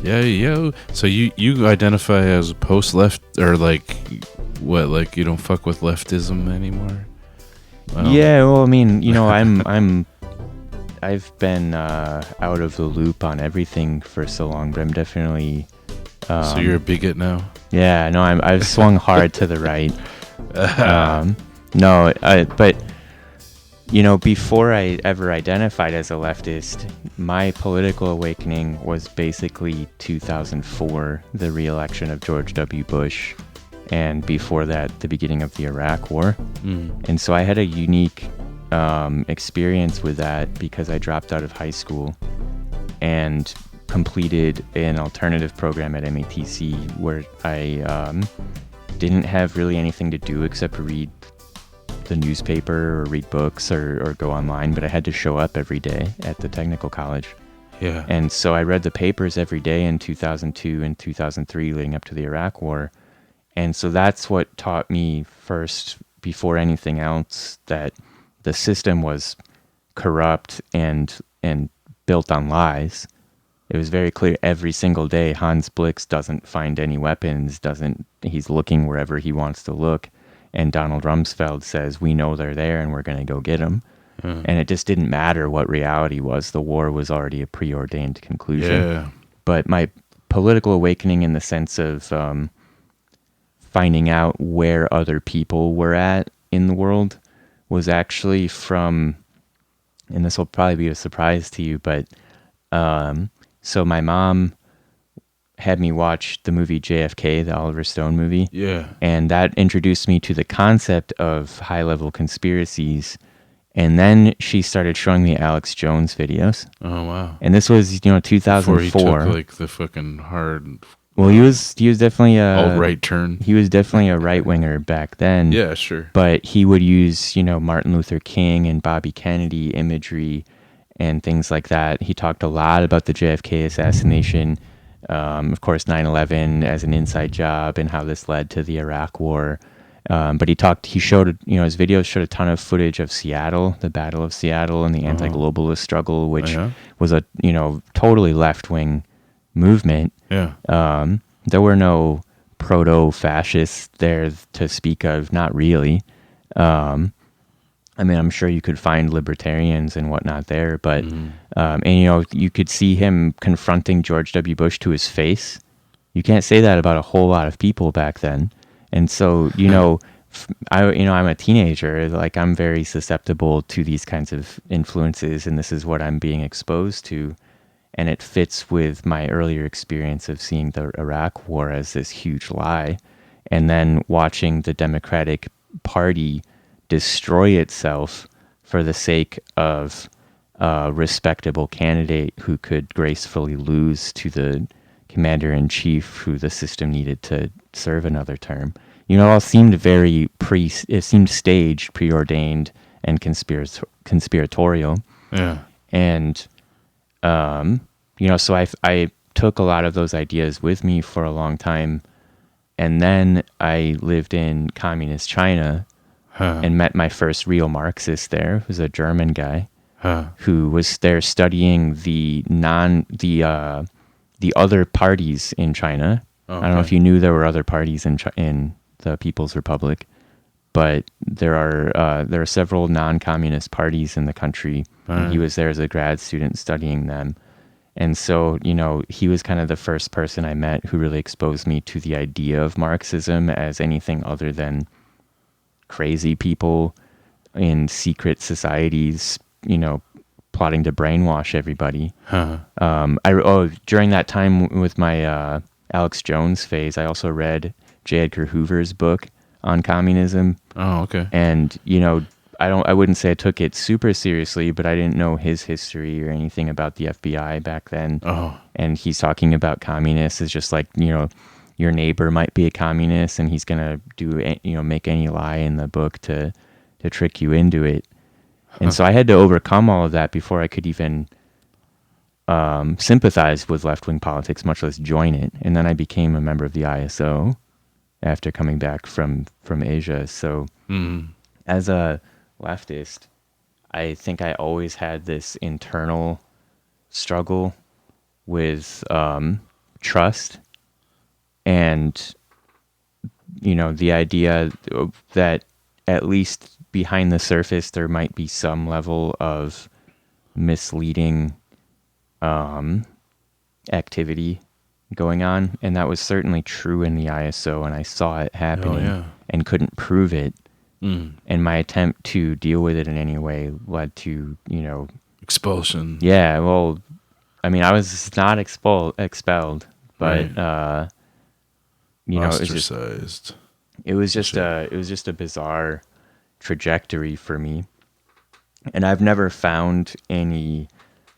Yeah, yo. So you identify as post-left, or like what? Like you don't fuck with leftism anymore? Yeah, well, I mean, I've been out of the loop on everything for so long, but I'm definitely. So you're a bigot now? Yeah, no, I've swung hard to the right. No, but before I ever identified as a leftist, my political awakening was basically 2004, the re-election of George W. Bush, and before that, the beginning of the Iraq War. And so I had a unique experience with that because I dropped out of high school and completed an alternative program at MATC where I didn't have really anything to do except read the newspaper or read books or go online, but I had to show up every day at the technical college. Yeah. And so I read the papers every day in 2002 and 2003 leading up to the Iraq War. And so that's what taught me first, before anything else, that the system was corrupt and built on lies. It was very clear every single day Hans Blix doesn't find any weapons, he's looking wherever he wants to look. And Donald Rumsfeld says, we know they're there and we're going to go get them. And it just didn't matter what reality was. The war was already a preordained conclusion. Yeah. But my political awakening in the sense of finding out where other people were at in the world was actually from, and this will probably be a surprise to you, but so my mom had me watch the movie JFK, the Oliver Stone movie. Yeah. And that introduced me to the concept of high-level conspiracies. And then she started showing me Alex Jones videos. Oh, wow. And this was, 2004. Before he took like the fucking hard. Well, he was definitely alt-right turn. He was definitely a right-winger back then. Yeah, sure. But he would use, Martin Luther King and Bobby Kennedy imagery and things like that. He talked a lot about the JFK assassination. Of course, 9/11 as an inside job and how this led to the Iraq War. But he showed, his videos showed a ton of footage of Seattle, the Battle of Seattle, and the anti-globalist struggle, which was a, totally left-wing movement. Yeah. There were no proto-fascists there to speak of, not really. I mean, I'm sure you could find libertarians and whatnot there, but, you could see him confronting George W. Bush to his face. You can't say that about a whole lot of people back then. And so, I'm a teenager, like I'm very susceptible to these kinds of influences, and this is what I'm being exposed to. And it fits with my earlier experience of seeing the Iraq War as this huge lie, and then watching the Democratic Party destroy itself for the sake of a respectable candidate who could gracefully lose to the commander-in-chief who the system needed to serve another term. It all seemed it seemed staged, preordained, and conspiratorial. Yeah. And, so I took a lot of those ideas with me for a long time. And then I lived in communist China and met my first real Marxist there, who's a German guy who was there studying the other parties in China. Okay. I don't know if you knew there were other parties in the People's Republic, but there are several non-communist parties in the country. And he was there as a grad student studying them. And so, he was kind of the first person I met who really exposed me to the idea of Marxism as anything other than crazy people in secret societies, plotting to brainwash everybody. During that time with my Alex Jones phase, I also read J. Edgar Hoover's book on communism. Oh, okay. And, I wouldn't say I took it super seriously, but I didn't know his history or anything about the FBI back then. Oh. And he's talking about communists as just like, your neighbor might be a communist and he's going to make any lie in the book to trick you into it. And so I had to overcome all of that before I could even sympathize with left-wing politics, much less join it. And then I became a member of the ISO after coming back from Asia. So as a leftist, I think I always had this internal struggle with trust and, the idea that at least behind the surface there might be some level of misleading activity going on. And that was certainly true in the ISO, and I saw it happening yeah. and couldn't prove it. Mm. And my attempt to deal with it in any way led to, Expulsion. yeah, well, I mean, I was not expelled, but, Right. Ostracized. it was just a bizarre trajectory for me. And I've never found any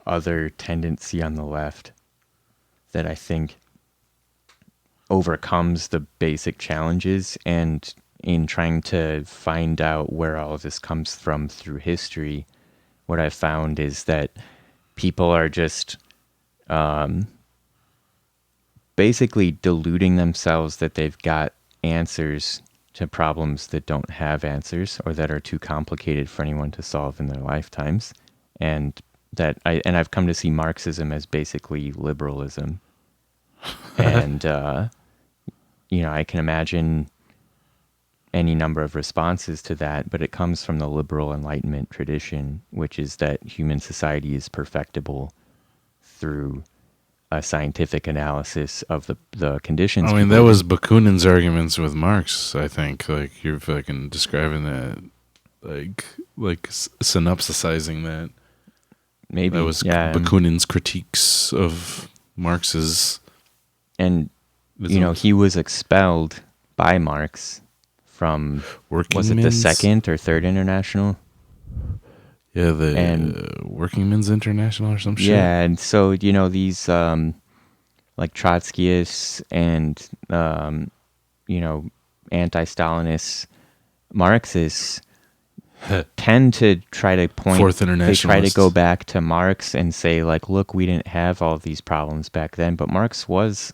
other tendency on the left that I think overcomes the basic challenges. And in trying to find out where all of this comes from through history, what I found is that people are just basically deluding themselves that they've got answers to problems that don't have answers or that are too complicated for anyone to solve in their lifetimes. And I've come to see Marxism as basically liberalism. And I can imagine any number of responses to that, but it comes from the liberal Enlightenment tradition, which is that human society is perfectible through a scientific analysis of the conditions. I mean, that was Bakunin's arguments with Marx, I think. Like, you're fucking describing that, like synopsisizing that. Maybe. That was yeah. Bakunin's critiques of Marx's. And, he was expelled by Marx from, was it the Second or Third International? Yeah, the Working Men's International or some shit. Yeah, and so, these, like Trotskyists and, anti-Stalinists, Marxists tend to try to point... Fourth Internationalist. They try to go back to Marx and say, like, look, we didn't have all of these problems back then, but Marx was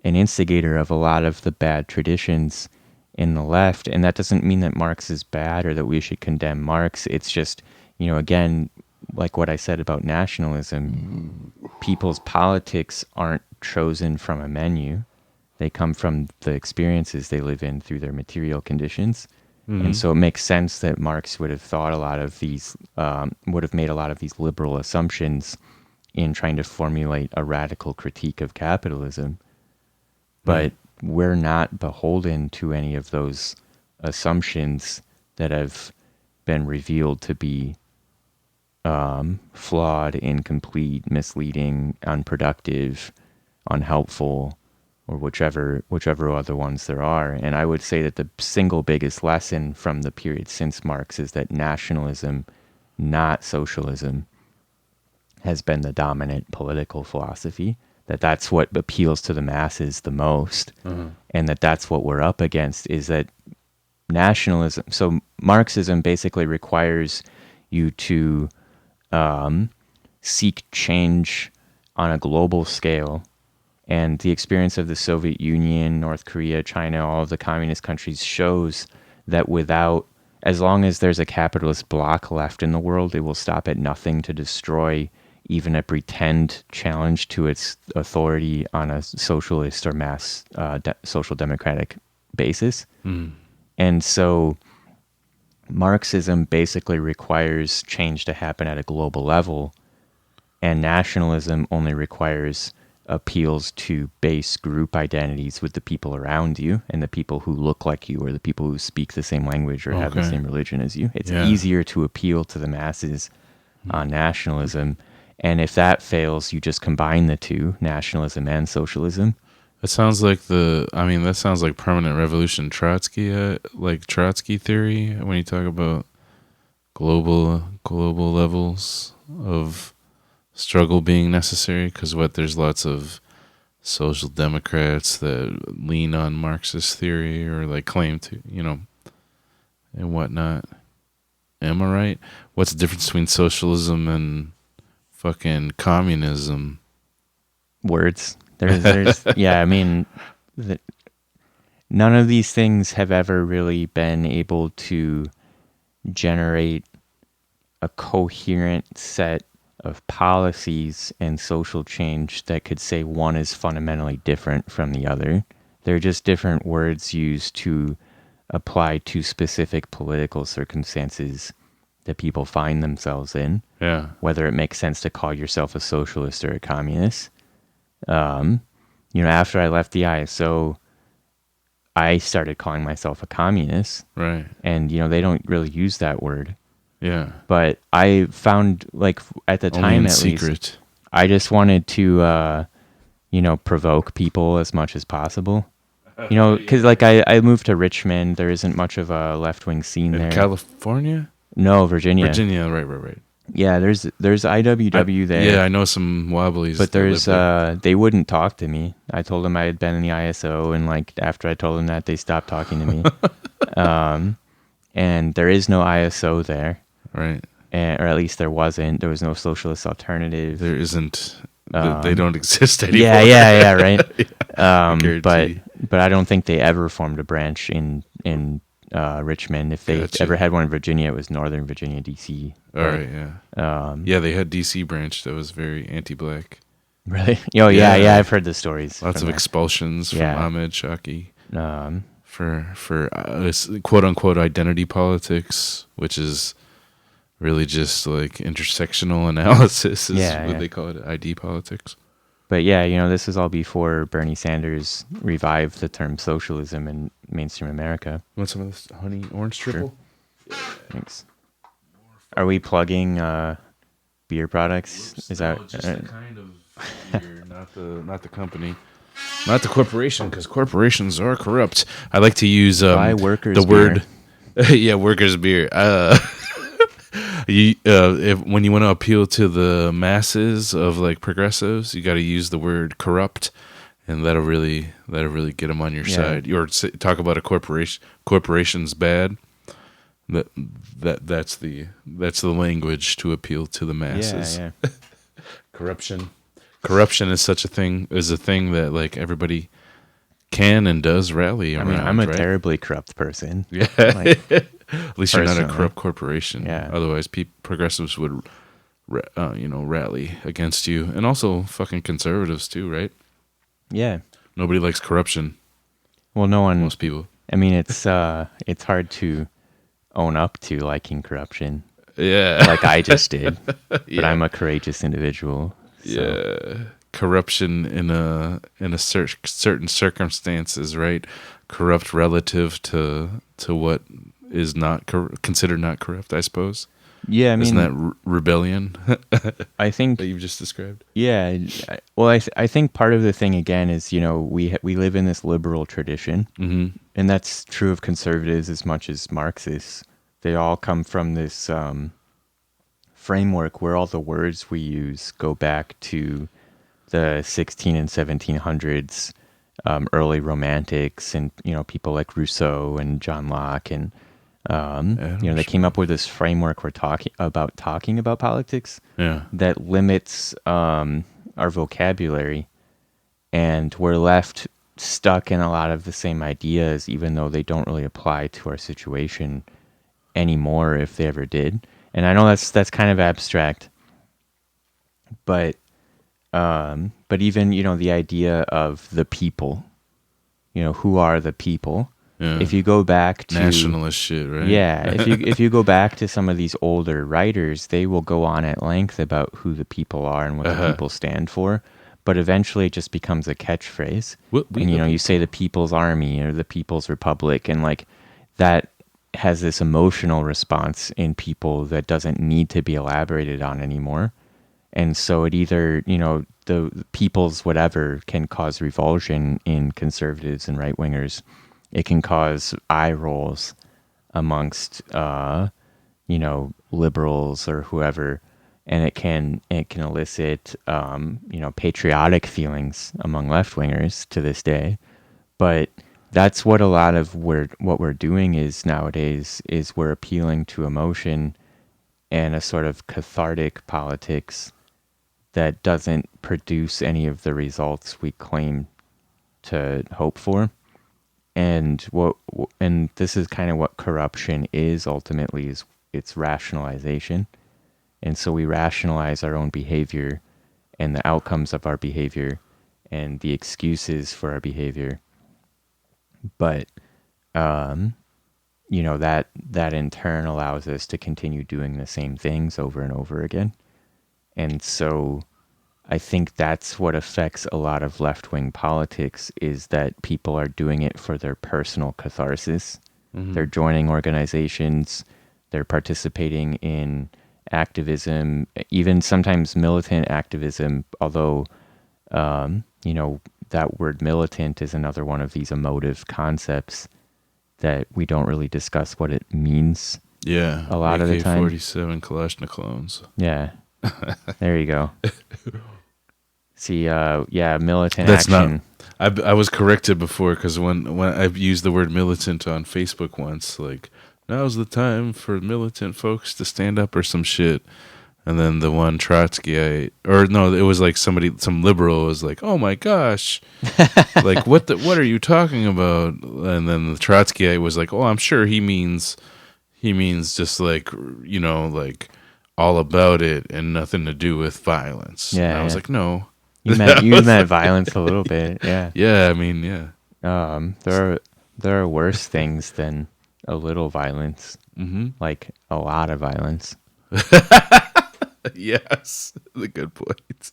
an instigator of a lot of the bad traditions in the left, and that doesn't mean that Marx is bad or that we should condemn Marx. It's just, again, like what I said about nationalism, people's politics aren't chosen from a menu. They come from the experiences they live in through their material conditions. Mm-hmm. And so it makes sense that Marx would have thought would have made a lot of these liberal assumptions in trying to formulate a radical critique of capitalism. But we're not beholden to any of those assumptions that have been revealed to be flawed, incomplete, misleading, unproductive, unhelpful, or whichever other ones there are. And I would say that the single biggest lesson from the period since Marx is that nationalism, not socialism, has been the dominant political philosophy. That's what appeals to the masses the most, and that's what we're up against, is that nationalism. So Marxism basically requires you to seek change on a global scale, and the experience of the Soviet Union, North Korea, China, all of the communist countries shows that as long as there's a capitalist bloc left in the world, it will stop at nothing to destroy even a pretend challenge to its authority on a socialist or mass social democratic basis. And so Marxism basically requires change to happen at a global level, and nationalism only requires appeals to base group identities with the people around you and the people who look like you or the people who speak the same language or have the same religion as you. It's easier to appeal to the masses on nationalism. And if that fails, you just combine the two, nationalism and socialism. That sounds like permanent revolution Trotsky, like Trotsky theory, when you talk about global levels of struggle being necessary. Because there's lots of social democrats that lean on Marxist theory or like claim to, and whatnot. Am I right? What's the difference between socialism and fucking communism? Words. There's yeah, I mean, none of these things have ever really been able to generate a coherent set of policies and social change that could say one is fundamentally different from the other. They're just different words used to apply to specific political circumstances that people find themselves in. Yeah. Whether it makes sense to call yourself a socialist or a communist. After I left the ISO, I started calling myself a communist. Right. And, they don't really use that word. Yeah. But I found, like, at the Only time in at secret. least, I just wanted to, provoke people as much as possible. Because, like, I moved to Richmond. There isn't much of a left-wing scene In there. California? No, Virginia. Virginia, right. Yeah, there's IWW there. Yeah, I know some wobblies. But that live there. they wouldn't talk to me. I told them I had been in the ISO, and like after I told them that, they stopped talking to me. And there is no ISO there, Right. or at least there wasn't. There was no socialist alternative. There isn't. They don't exist anymore. Yeah, right. I guarantee. But I don't think they ever formed a branch in Richmond. If they Gotcha. ever had one in Virginia, it was Northern Virginia, DC. All right, yeah. Yeah, they had DC branch that was very anti-black. Really? Oh, yeah, I've heard the stories. Lots of expulsions from Ahmed Shaki Um, for quote unquote identity politics, which is really just like intersectional analysis. Is what they call it, ID politics. But yeah, this is all before Bernie Sanders revived the term socialism in mainstream America. You want some of this honey orange triple? Sure. Thanks. Are we plugging beer products? Whoops, is that just the kind of beer, not the company, not the corporation, because corporations are corrupt. I like to use buy workers the beer. word, workers beer. When you want to appeal to the masses of like progressives, you got to use the word corrupt, and that'll really get them on your side. Or talk about a corporation's bad. That's the language to appeal to the masses. Yeah. Corruption is a thing that like everybody can and does rally around. I mean, I'm a right? terribly corrupt person. Yeah. At least you're not a corrupt corporation. Yeah. Otherwise, progressives would, rally against you, and also fucking conservatives too, right? Yeah. Nobody likes corruption. Well, no one. Most people. I mean, it's hard to own up to liking corruption. Yeah. Like I just did. But I'm a courageous individual. So. Yeah. Corruption in a certain circumstances, right? Corrupt relative to what is not considered not corrupt, I suppose. Yeah, I mean, isn't that rebellion? I think that you've just described. Yeah, well, I think part of the thing again is we live in this liberal tradition, and that's true of conservatives as much as Marxists. They all come from this framework where all the words we use go back to the 16 and 1700s, early romantics, and people like Rousseau and John Locke, and they came up with this framework we're talking about politics that limits our vocabulary, and we're left stuck in a lot of the same ideas, even though they don't really apply to our situation anymore, if they ever did. And I know that's kind of abstract, but even the idea of the people, who are the people? Yeah. If you go back to nationalist shit, right? Yeah, if you go back to some of these older writers, they will go on at length about who the people are and what the people stand for, but eventually it just becomes a catchphrase. And you say the People's Army or the People's Republic, and like that has this emotional response in people that doesn't need to be elaborated on anymore. And so it either, the people's whatever can cause revulsion in conservatives and right-wingers. It can cause eye rolls amongst, liberals or whoever, and it can elicit, patriotic feelings among left-wingers to this day. But that's what a lot of what we're doing is nowadays is we're appealing to emotion and a sort of cathartic politics that doesn't produce any of the results we claim to hope for. And this is kind of what corruption is ultimately, is its rationalization. And so we rationalize our own behavior and the outcomes of our behavior and the excuses for our behavior. But, that in turn allows us to continue doing the same things over and over again. And so I think that's what affects a lot of left-wing politics, is that people are doing it for their personal catharsis. Mm-hmm. They're joining organizations, they're participating in activism, even sometimes militant activism, although, that word militant is another one of these emotive concepts that we don't really discuss what it means. Yeah. A lot of the time. AK-47 Kalashnikovs. Yeah. There you go. See, militant action. I was corrected before, because when I've used the word militant on Facebook once, like, now's the time for militant folks to stand up or some shit. And then the one Trotskyite, it was like some liberal was like, "Oh my gosh, like what are you talking about?" And then the Trotskyite was like, "Oh, I'm sure he means just like, like all about it and nothing to do with violence." Yeah, and I was like, "No, you meant violence a little bit." Yeah. Yeah, I mean, yeah. There are worse things than a little violence, like a lot of violence. Yes, the good point.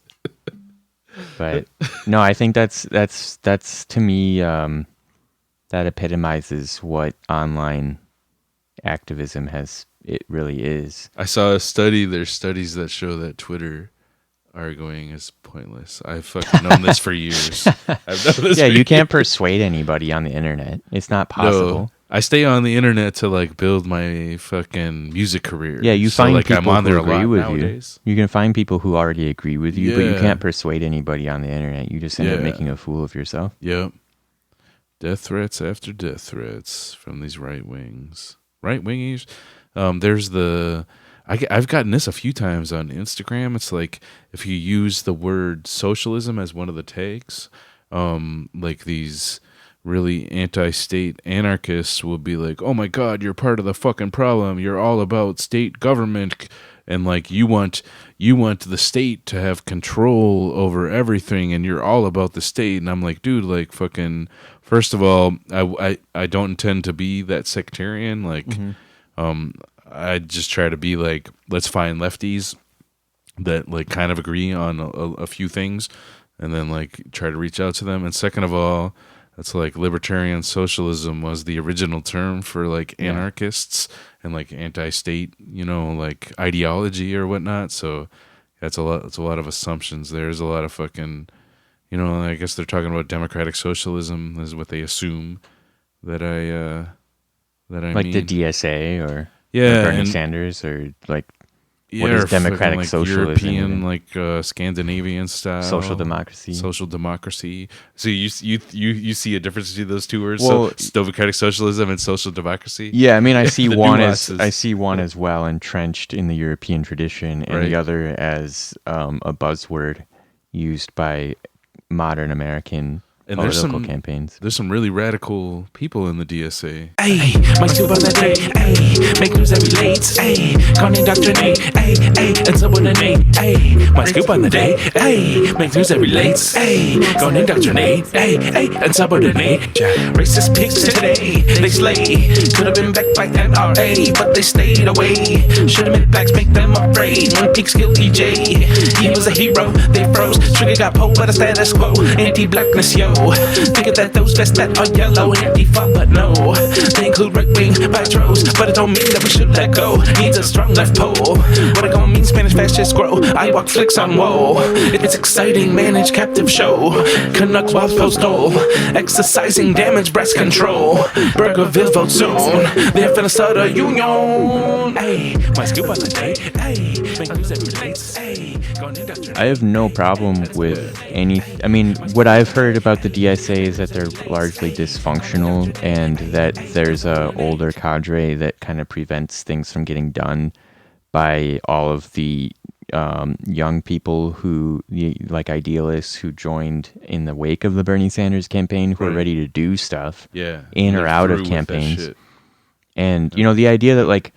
But no, I think that's to me, that epitomizes what online activism it really is. I saw a study. There's studies that show that Twitter arguing is pointless. I've fucking known this for years. I've known this. Yeah, you can't persuade anybody on the internet. It's not possible. No, I stay on the internet to like build my fucking music career. Yeah, you find people I'm on there who agree with nowadays. you. You can find people who already agree with you, but you can't persuade anybody on the internet. You just end up making a fool of yourself. Yep. Death threats after death threats from these right wingies. There's I've gotten this a few times on Instagram. It's like, if you use the word socialism as one of the tags, like these really anti-state anarchists will be like, "Oh my God, you're part of the fucking problem. You're all about state government, and like you want the state to have control over everything, and you're all about the state." And I'm like, dude, like fucking. First of all, I don't intend to be that sectarian. Like, I just try to be like, let's find lefties that like kind of agree on a few things, and then like try to reach out to them. And second of all, it's like libertarian socialism was the original term for like anarchists and like anti-state, like ideology or whatnot. So that's a lot. It's a lot of assumptions. There's a lot of fucking, I guess they're talking about democratic socialism is what they assume that I like mean. The DSA or Bernie Sanders, or like what or is democratic like socialism? European, like Scandinavian style social democracy. So you see a difference between those two words? Well, so democratic socialism and social democracy. Yeah, I mean, I see one as well entrenched in the European tradition, and the other as a buzzword used by modern American political campaigns. There's some really radical people in the DSA. Ay, my soup on the day, ay, make news every late, ay, gone indoctrinate, ay, and subordinate, ay, my scoop on the day, ay, make news every late, ay, gone indoctrinate, ay, and subordinate. Racist pigs today, they slay, could have been backed by NRA, but they stayed away. Should have made blacks make them afraid. One peak skill TJ, he was a hero, they froze. Trigger got pulled by the status quo, anti-blackness, yo. Figured that those vests that are yellow anti-fuck, but no, they include right-wing by droves, but it don't mean that we should let go. Needs a strong left pole. What it gon' mean? Spanish fascists grow. I walk flicks on woe. It's exciting, managed captive show. Canucks while postal, exercising damage breast control. Burgerville vote soon. They're finna start a union. Hey, my scoop on the day. Hey, make news every day. Hey, I have no problem with any. I mean, what I've heard about the DSA is that they're largely dysfunctional, and that there's a older cadre that kind of prevents things from getting done by all of the young people who, like idealists, who joined in the wake of the Bernie Sanders campaign, who are ready to do stuff in or out of campaigns. And the idea that like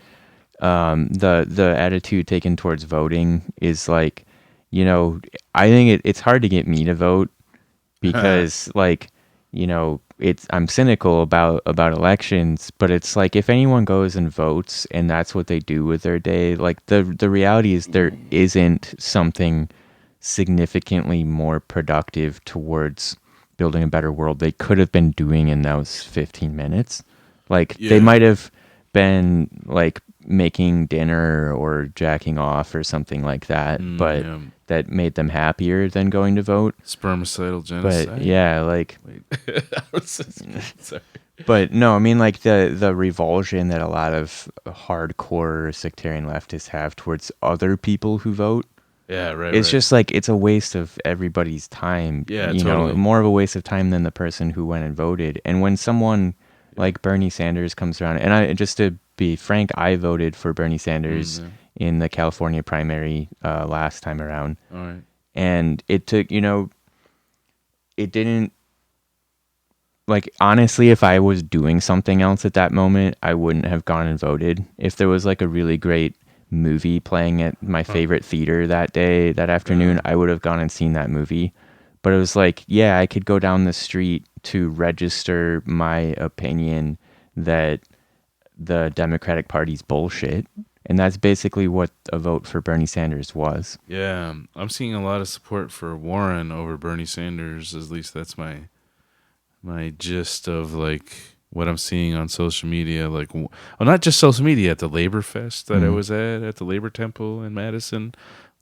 the attitude taken towards voting is like, I think it's hard to get me to vote because like, I'm cynical about elections, but it's like if anyone goes and votes and that's what they do with their day, like the reality is there isn't something significantly more productive towards building a better world they could have been doing in those 15 minutes. Like they Yeah. might have been like making dinner or jacking off or something like that, but Yeah. that made them happier than going to vote. Spermicidal genocide. But yeah, like, Wait. I was just- sorry. but no, I mean like the revulsion that a lot of hardcore sectarian leftists have towards other people who vote. Yeah, right. It's right. just like it's a waste of everybody's time. Yeah, totally. More of a waste of time than the person who went and voted. And when someone like Bernie Sanders comes around, and I just to be frank, I voted for Bernie Sanders in the California primary last time around. All right. And it took, it didn't, like, honestly, if I was doing something else at that moment, I wouldn't have gone and voted. If there was like a really great movie playing at my favorite theater that afternoon, I would have gone and seen that movie. But it was like, yeah, I could go down the street to register my opinion that the Democratic Party's bullshit. And that's basically what a vote for Bernie Sanders was. Yeah, I'm seeing a lot of support for Warren over Bernie Sanders. At least that's my gist of like what I'm seeing on social media. Like, well, not just social media. At the Labor Fest that I was at the Labor Temple in Madison,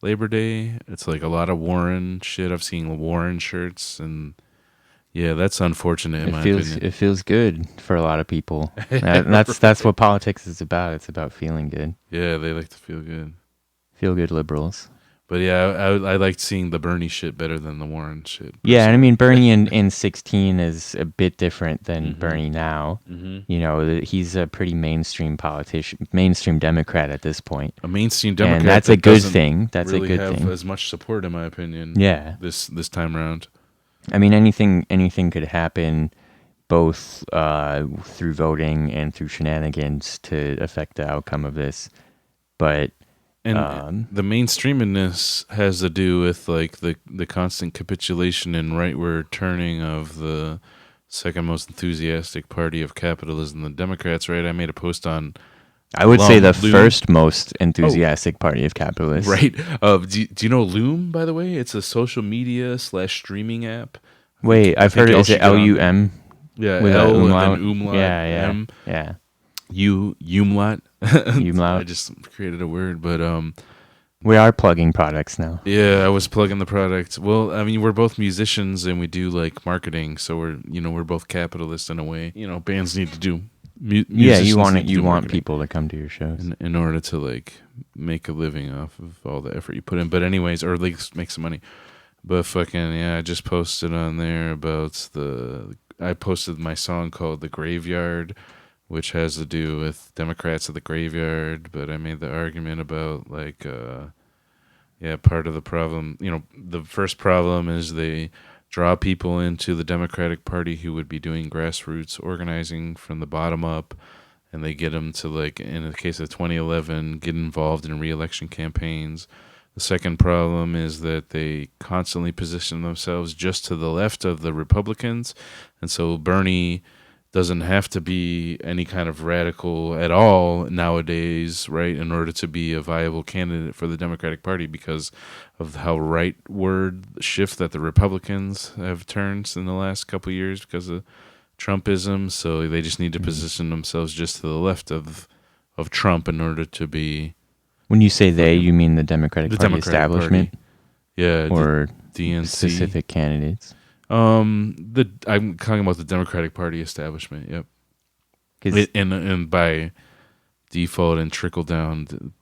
Labor Day. It's like a lot of Warren shit. I've seen Warren shirts, and yeah, that's unfortunate in my opinion. It feels good for a lot of people. That's what politics is about. It's about feeling good. Yeah, they like to feel good. Feel good liberals. But yeah, I liked seeing the Bernie shit better than the Warren shit. Yeah, and I mean Bernie in 16 is a bit different than Bernie now. He's a pretty mainstream politician, mainstream Democrat at this point. A mainstream Democrat, and that's a good thing. That's really a good have thing. as much support, in my opinion. Yeah, this time around. I mean, anything could happen, both through voting and through shenanigans to affect the outcome of this. But and the mainstreaminess has to do with like the constant capitulation and rightward turning of the second most enthusiastic party of capitalism, the Democrats. Right? I made a post on. I would say the Loom. first most enthusiastic party of capitalists. Right. Do you know Loom, by the way? It's a social media / streaming app. Wait, I've heard it. Is it LUM? Yeah, with L umlaut? and then umlaut. Yeah. M. Yeah. Umlaut. Umlaut. I just created a word, but we are plugging products now. yeah, I was plugging the product. Well, I mean, we're both musicians and we do like marketing, so we're both capitalists in a way. Bands need to do. Yeah, you want marketing people to come to your shows in order to like make a living off of all the effort you put in. But anyways, or at least make some money. But fucking yeah, I just posted on there about I posted my song called "The Graveyard," which has to do with Democrats at the graveyard. But I made the argument about like, part of the problem. The first problem is they draw people into the Democratic Party who would be doing grassroots organizing from the bottom up, and they get them to, like, in the case of 2011, get involved in re-election campaigns. The second problem is that they constantly position themselves just to the left of the Republicans, and so Bernie doesn't have to be any kind of radical at all nowadays, right, in order to be a viable candidate for the Democratic Party because of how rightward shift that the Republicans have turned in the last couple of years because of Trumpism. So they just need to position themselves just to the left of Trump in order to be. When you say they, you mean the Democratic Party Democratic establishment? Party. Yeah, or DNC. specific candidates? I'm talking about the Democratic Party establishment. Yep. And by default and trickle down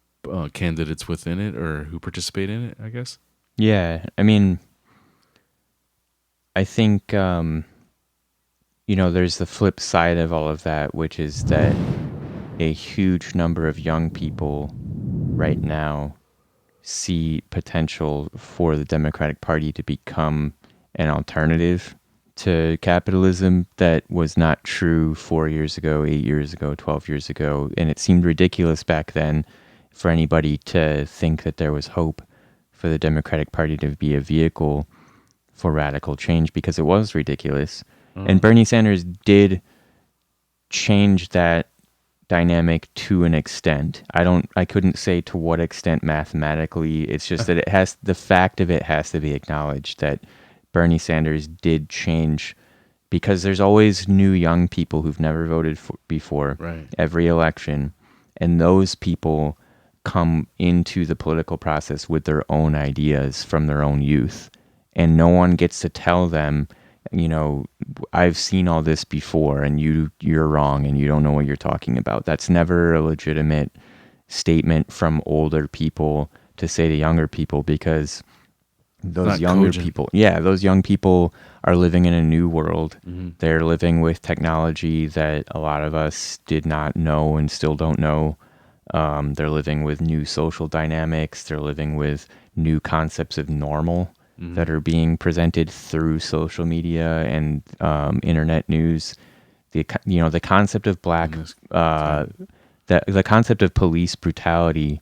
candidates within it or who participate in it, I guess. Yeah, I mean, I think there's the flip side of all of that, which is that a huge number of young people right now see potential for the Democratic Party to become an alternative to capitalism that was not true 4 years ago, 8 years ago, 12 years ago. And it seemed ridiculous back then for anybody to think that there was hope for the Democratic Party to be a vehicle for radical change, because it was ridiculous. And Bernie Sanders did change that dynamic to an extent. I couldn't say to what extent mathematically. It's just that the fact of it has to be acknowledged that Bernie Sanders did change, because there's always new young people who've never voted before Right. every election, and those people come into the political process with their own ideas from their own youth, and no one gets to tell them, I've seen all this before and you're wrong and you don't know what you're talking about. That's never a legitimate statement from older people to say to younger people, because those younger people are living in a new world. They're living with technology that a lot of us did not know and still don't know. They're living with new social dynamics. They're living with new concepts of normal that are being presented through social media and internet news. The concept of the concept of police brutality,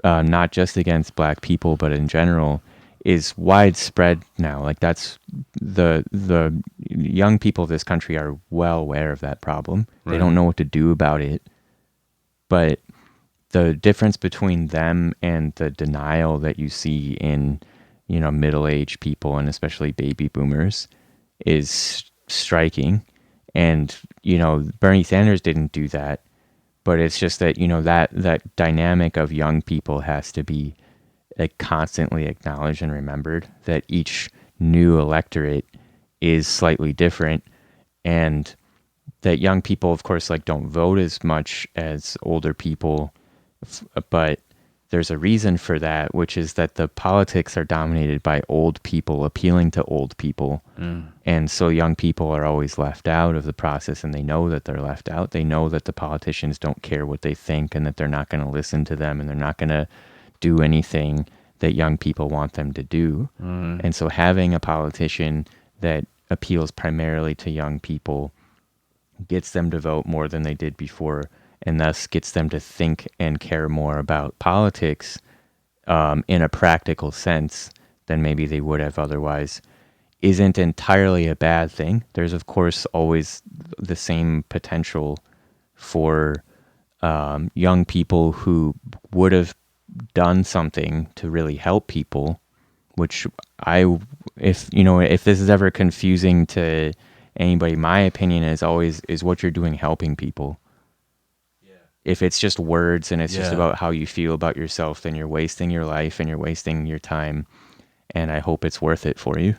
not just against black people but in general, is widespread now. Like, that's the young people of this country are well aware of that problem. Right. They don't know what to do about it. But the difference between them and the denial that you see in, middle-aged people and especially baby boomers is striking. And, Bernie Sanders didn't do that, but it's just that, that dynamic of young people has to be constantly acknowledged and remembered, that each new electorate is slightly different, and that young people, of course, don't vote as much as older people, but there's a reason for that, which is that the politics are dominated by old people appealing to old people. And so young people are always left out of the process, and they know that they're left out. They know that the politicians don't care what they think and that they're not going to listen to them and they're not going to do anything that young people want them to do. And so having a politician that appeals primarily to young people gets them to vote more than they did before, and thus gets them to think and care more about politics in a practical sense than maybe they would have otherwise, isn't entirely a bad thing. There's, of course, always the same potential for young people who would have done something to really help people, which if this is ever confusing to anybody, my opinion is always is what you're doing helping people. If it's just words and it's just about how you feel about yourself, then you're wasting your life and you're wasting your time, and I hope it's worth it for you.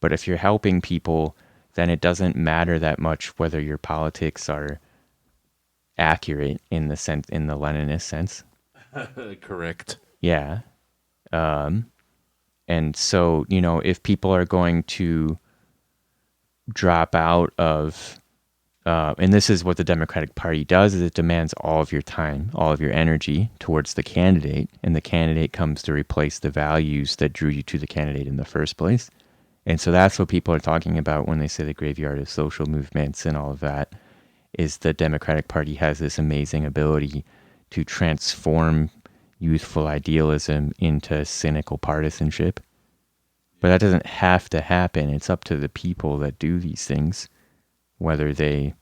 But if you're helping people, then it doesn't matter that much whether your politics are accurate in the Leninist sense. Correct. Yeah. And so, if people are going to drop out of, and this is what the Democratic Party does, is it demands all of your time, all of your energy towards the candidate, and the candidate comes to replace the values that drew you to the candidate in the first place. And so that's what people are talking about when they say the graveyard of social movements and all of that, is the Democratic Party has this amazing ability to transform youthful idealism into cynical partisanship. But that doesn't have to happen. It's up to the people that do these things, whether they,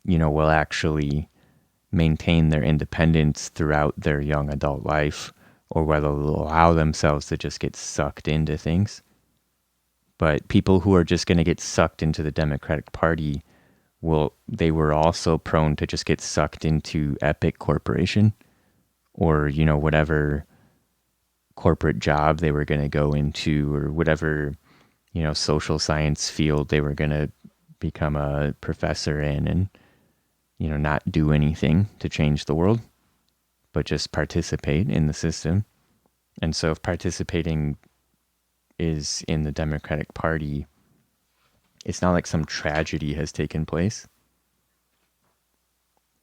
will actually maintain their independence throughout their young adult life, or whether they'll allow themselves to just get sucked into things. But people who are just going to get sucked into the Democratic Party, they were also prone to just get sucked into Epic Corporation, or, whatever corporate job they were going to go into, or whatever, social science field they were going to become a professor in, and, not do anything to change the world, but just participate in the system. And so if participating is in the Democratic Party, it's not like some tragedy has taken place,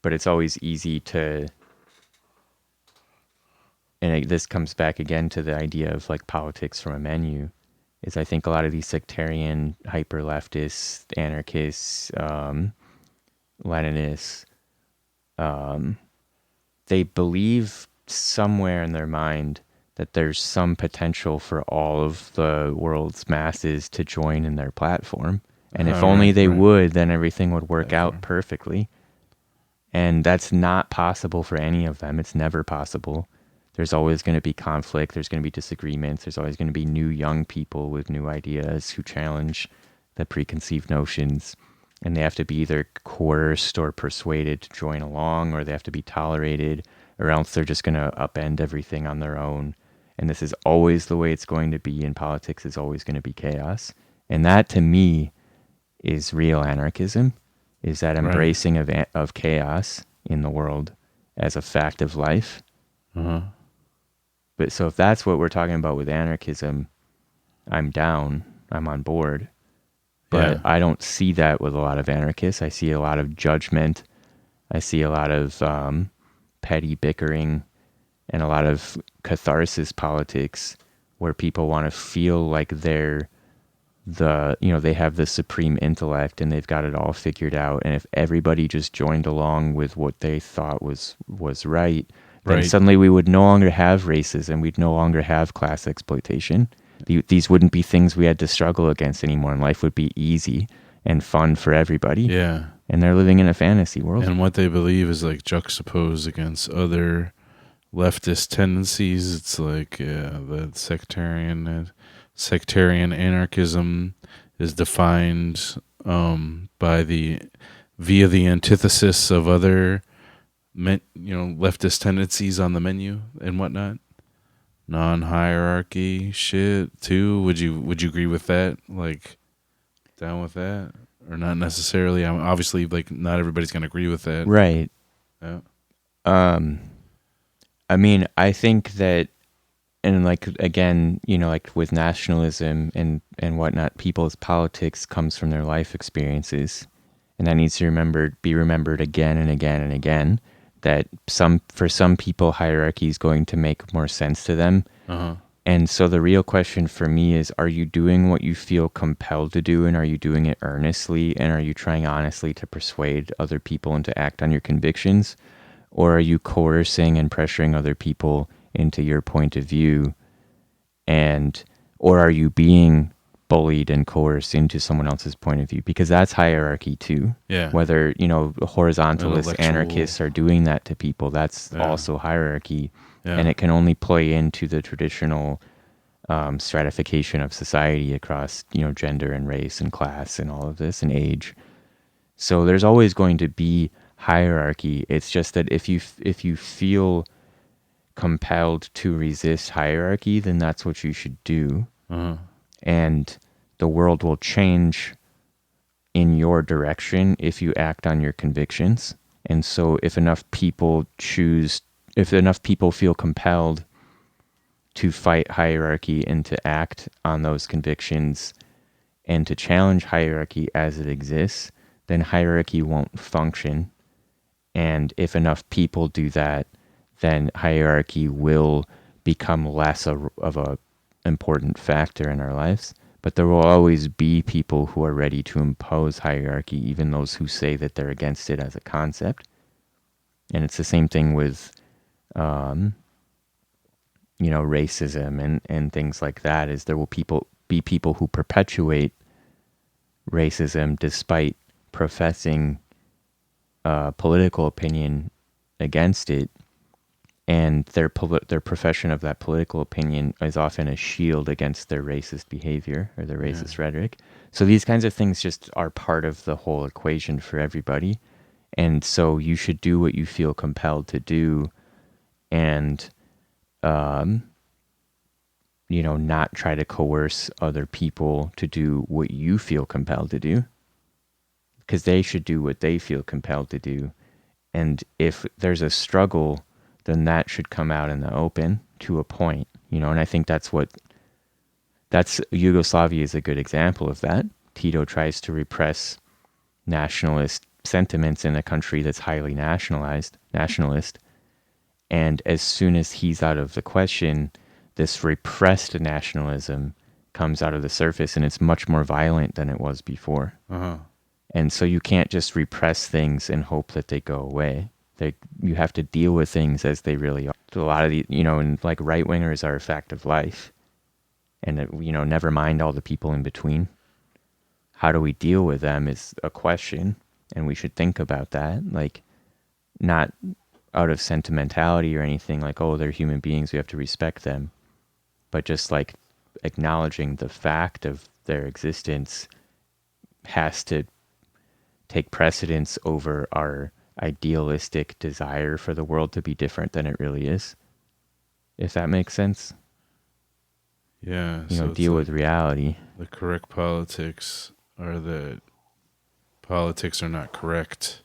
but it's always easy to, and this comes back again to the idea of politics from a menu. is I think a lot of these sectarian, hyper leftists, anarchists, Leninists, they believe somewhere in their mind that there's some potential for all of the world's masses to join in their platform. And if only Right, they right. would, then everything would work out Platform. perfectly. And that's not possible for any of them. It's never possible. There's always going to be conflict. There's going to be disagreements. There's always going to be new young people with new ideas who challenge the preconceived notions. And they have to be either coerced or persuaded to join along, or they have to be tolerated, or else they're just going to upend everything on their own. And this is always the way it's going to be in politics, is always going to be chaos. And that, to me, is real anarchism, is that Right. embracing of chaos in the world as a fact of life. Uh-huh. But so if that's what we're talking about with anarchism, I'm down, I'm on board. But Yeah. I don't see that with a lot of anarchists. I see a lot of judgment. I see a lot of petty bickering and a lot of catharsis politics where people want to feel like they're they have the supreme intellect and they've got it all figured out. And if everybody just joined along with what they thought was right, then Right. suddenly we would no longer have racism. We'd no longer have class exploitation. These wouldn't be things we had to struggle against anymore, and life would be easy and fun for everybody. Yeah. And they're living in a fantasy world. And what they believe is like juxtaposed against other leftist tendencies. It's like the sectarian anarchism is defined by the via the antithesis of other leftist tendencies on the menu and whatnot. Non-hierarchy shit too. Would you agree with that? Like, down with that, or not necessarily? I'm obviously like not everybody's gonna agree with that. Right. Yeah. I mean, I think that, and like, again, like with nationalism and whatnot, people's politics comes from their life experiences. And that needs to be remembered again and again and again, that for some people, hierarchy is going to make more sense to them. Uh-huh. And so the real question for me is, are you doing what you feel compelled to do? And are you doing it earnestly? And are you trying honestly to persuade other people and to act on your convictions? Or are you coercing and pressuring other people into your point of view? Or are you being bullied and coerced into someone else's point of view? Because that's hierarchy too. Yeah. Whether, horizontalist Intellectual. anarchists are doing that to people, that's Yeah. also hierarchy. Yeah. And it can only play into the traditional stratification of society across, gender and race and class and all of this and age. So there's always going to be hierarchy. It's just that if you feel compelled to resist hierarchy, then that's what you should do. Uh-huh. And the world will change in your direction if you act on your convictions. And so if enough people feel compelled to fight hierarchy and to act on those convictions and to challenge hierarchy as it exists, then hierarchy won't function. And if enough people do that, then hierarchy will become less of a important factor in our lives. But there will always be people who are ready to impose hierarchy, even those who say that they're against it as a concept. And it's the same thing with, racism and things like that, is there will be people who perpetuate racism despite professing political opinion against it, and their profession of that political opinion is often a shield against their racist behavior or their racist rhetoric. So these kinds of things just are part of the whole equation for everybody. And so you should do what you feel compelled to do, and not try to coerce other people to do what you feel compelled to do, because they should do what they feel compelled to do. And if there's a struggle, then that should come out in the open to a point, and I think that's Yugoslavia is a good example of that. Tito tries to repress nationalist sentiments in a country that's highly nationalist. And as soon as he's out of the question, this repressed nationalism comes out of the surface, and it's much more violent than it was before. Uh-huh. And so you can't just repress things and hope that they go away. You have to deal with things as they really are. So a lot of the, and like right wingers are a fact of life. And, never mind all the people in between. How do we deal with them is a question. And we should think about that. Like, not out of sentimentality or anything like, oh, they're human beings, we have to respect them. But just like acknowledging the fact of their existence has to take precedence over our idealistic desire for the world to be different than it really is. If that makes sense. Yeah. Deal with reality. The correct politics are that politics are not correct.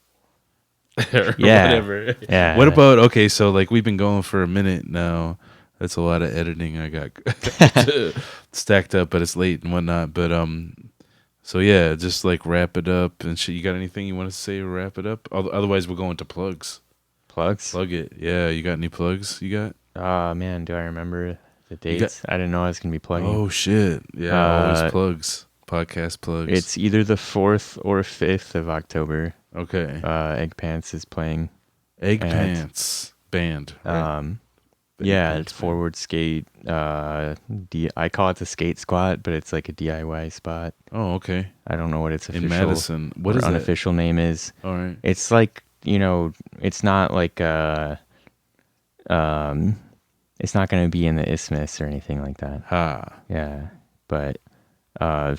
Or whatever. Yeah. What about, okay, so like we've been going for a minute now. That's a lot of editing I got stacked up, but it's late and whatnot. But so yeah, just like wrap it up and shit. You got anything you want to say to wrap it up? Otherwise we'll go into plugs. Plugs? Plug it. Yeah, you got any plugs you got? Oh man, do I remember the dates? I didn't know I was going to be plugging. Oh shit. Yeah, always plugs. Podcast plugs. It's either the 4th or 5th of October. Okay. Eggpants is playing. Eggpants band. Right? Yeah, it's forward skate. I call it the skate squat, but it's like a DIY spot. Oh, okay. I don't know what its official in Madison. What is unofficial name is. All right. It's like, it's not like it's not going to be in the Isthmus or anything like that. Yeah, but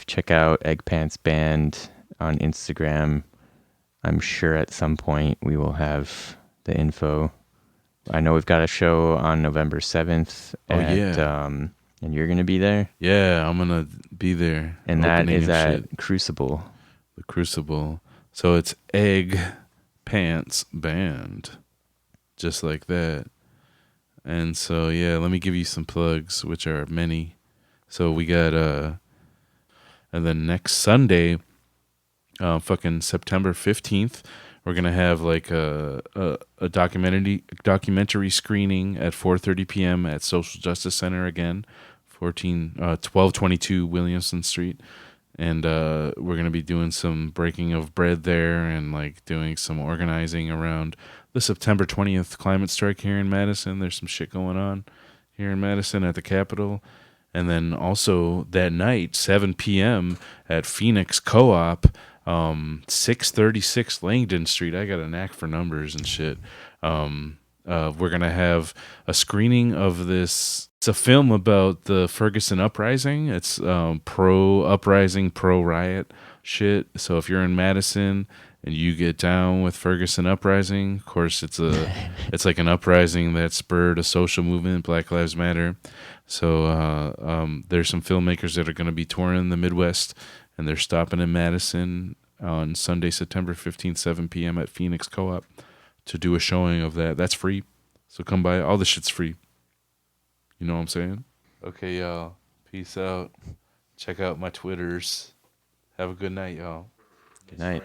check out Eggpants Band on Instagram. I'm sure at some point we will have the info. I know we've got a show on November 7th. And you're going to be there? Yeah, I'm going to be there. And that is at Crucible. The Crucible. So it's Egg Pants Band. Just like that. And so, yeah, let me give you some plugs, which are many. So we got, and then next Sunday, fucking September 15th, we're gonna have like a documentary screening at 4:30 p.m. at Social Justice Center again, 1222 Williamson Street, and we're gonna be doing some breaking of bread there and like doing some organizing around the September 20th climate strike here in Madison. There's some shit going on here in Madison at the Capitol, and then also that night 7 p.m. at Phoenix Co-op. 636 Langdon Street. I got a knack for numbers and shit. We're gonna have a screening of this. It's a film about the Ferguson uprising. It's pro uprising, pro riot shit. So if you're in Madison and you get down with Ferguson uprising, of course it's like an uprising that spurred a social movement, Black Lives Matter. So there's some filmmakers that are going to be touring the Midwest, and they're stopping in Madison on Sunday, September 15th, 7 p.m. at Phoenix Co-op to do a showing of that. That's free. So come by. All the shit's free. You know what I'm saying? Okay, y'all. Peace out. Check out my Twitters. Have a good night, y'all. Good night.